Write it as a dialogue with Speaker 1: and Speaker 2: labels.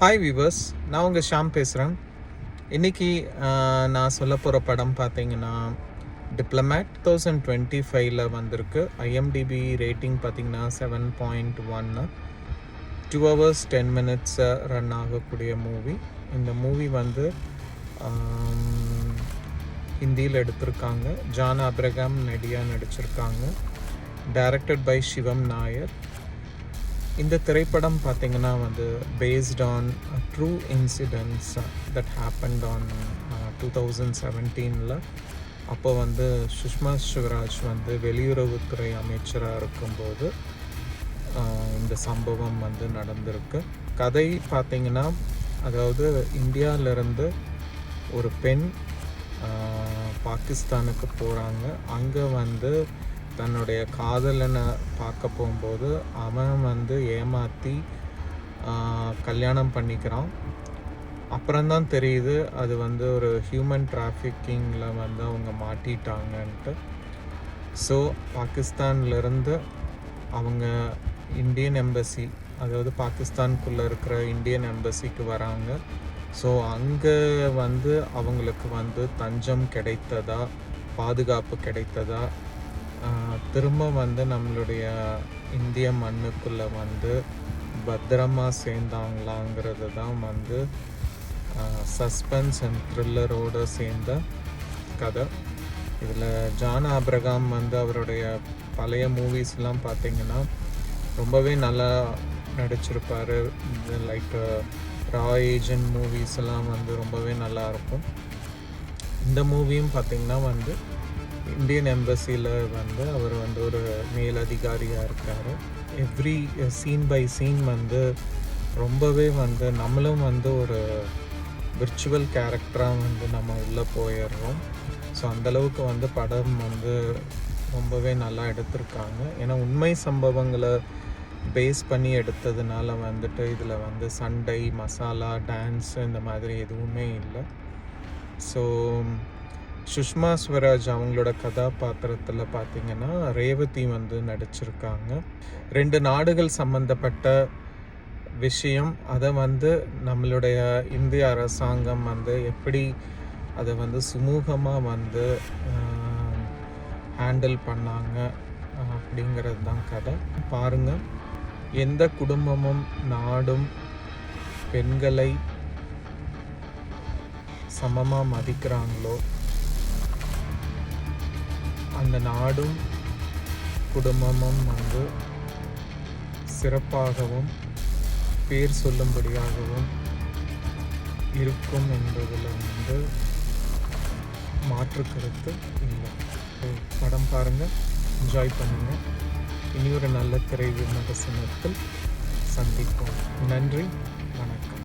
Speaker 1: Hi viewers, நான் உங்கள் ஷாம் பேசுகிறேன். இன்றைக்கி நான் சொல்ல போகிற படம் பார்த்தீங்கன்னா டிப்ளமேட் 2025 வந்திருக்கு. ஐஎம்டிபி ரேட்டிங் பார்த்தீங்கன்னா 7.1, 2 hours 10 minutes ரன் ஆகக்கூடிய மூவி. இந்த மூவி வந்து ஹிந்தியில் எடுத்திருக்காங்க. ஜான் ஆப்ரகாம் நடியா நடிச்சிருக்காங்க. டைரக்டட் பை சிவம் நாயர். இந்த திரைப்படம் பார்த்திங்கன்னா வந்து based on true incidents that happened on 2017. அப்போ வந்து சுஷ்மா ஸ்வராஜ் வந்து வெளியுறவுத்துறை அமைச்சராக இருக்கும்போது இந்த சம்பவம் வந்து நடந்திருக்கு. கதை பார்த்திங்கன்னா, அதாவது இந்தியாவிலேருந்து ஒரு பெண் பாகிஸ்தானுக்கு போகிறாங்க. அங்கே வந்து தன்னுடைய காதலனை பார்க்க போகும்போது அவன் வந்து ஏமாற்றி கல்யாணம் பண்ணிக்கிறான். அப்புறம்தான் தெரியுது அது வந்து ஒரு ஹியூமன் டிராஃபிக்கிங்கில் வந்து அவங்க மாட்டிட்டாங்கன்ட்டு. ஸோ பாகிஸ்தான்லேருந்து அவங்க இந்தியன் எம்பசி, அதாவது பாகிஸ்தானுக்குள்ளே இருக்கிற இந்தியன் எம்பசிக்கு வராங்க. ஸோ அங்கே வந்து அவங்களுக்கு வந்து தஞ்சம் கிடைத்ததா, பாதுகாப்பு கிடைத்ததா, திரும்ப வந்து நம்மளுடைய இந்திய மண்ணுக்குள்ளே வந்து பத்திரமாக சேர்ந்தாங்களாங்கிறது தான் வந்து சஸ்பென்ஸ் அண்ட் த்ரில்லரோடு சேர்ந்த கதை. இதில் ஜான் ஆப்ரகாம் வந்து அவருடைய பழைய மூவிஸ்லாம் பார்த்திங்கன்னா ரொம்பவே நல்லா நடிச்சிருப்பார். லைக் ரா ஏஜென்ட் மூவிஸ் எல்லாம் வந்து ரொம்பவே நல்லாயிருக்கும். இந்த மூவியும் பார்த்திங்கன்னா வந்து இந்தியன் எம்பசியில் வந்து அவர் வந்து ஒரு மேலதிகாரியாக இருக்கார். எவ்ரி சீன் பை சீன் வந்து ரொம்பவே வந்து நம்மளும் வந்து ஒரு விர்ச்சுவல் கேரக்டராக வந்து நம்ம உள்ளே போயிடுறோம். ஸோ அந்தளவுக்கு வந்து படம் வந்து ரொம்பவே நல்லா எடுத்திருக்காங்க. ஏன்னா உண்மை சம்பவங்களை பேஸ் பண்ணி எடுத்ததுனால வந்துட்டு இதில் வந்து சண்டை, மசாலா, டான்ஸ் இந்த மாதிரி எதுவுமே இல்லை. ஸோ சுஷ்மா ஸ்வராஜ் அவங்களோட கதாபாத்திரத்தில் பார்த்திங்கன்னா ரேவதி வந்து நடிச்சிருக்காங்க. 2 நாடுகள் சம்மந்தப்பட்ட விஷயம், அதை வந்து நம்மளுடைய இந்திய அரசாங்கம் வந்து எப்படி அதை வந்து சுமூகமாக வந்து ஹேண்டில் பண்ணாங்க அப்படிங்கிறது தான் கதை. பாருங்கள், எந்த குடும்பமும் நாடும் பெண்களை சமமாக மதிக்கிறாங்களோ அந்த நாடும் குடும்பமும் வந்து சிறப்பாகவும் பேர் சொல்லும்படியாகவும் இருக்கும் என்பதில் வந்து மாற்று கருத்து இல்லை. படம் பாருங்கள், என்ஜாய் பண்ணுங்கள். இனி ஒரு நல்ல திரை விமர்சனத்தில் சந்திப்போம். நன்றி, வணக்கம்.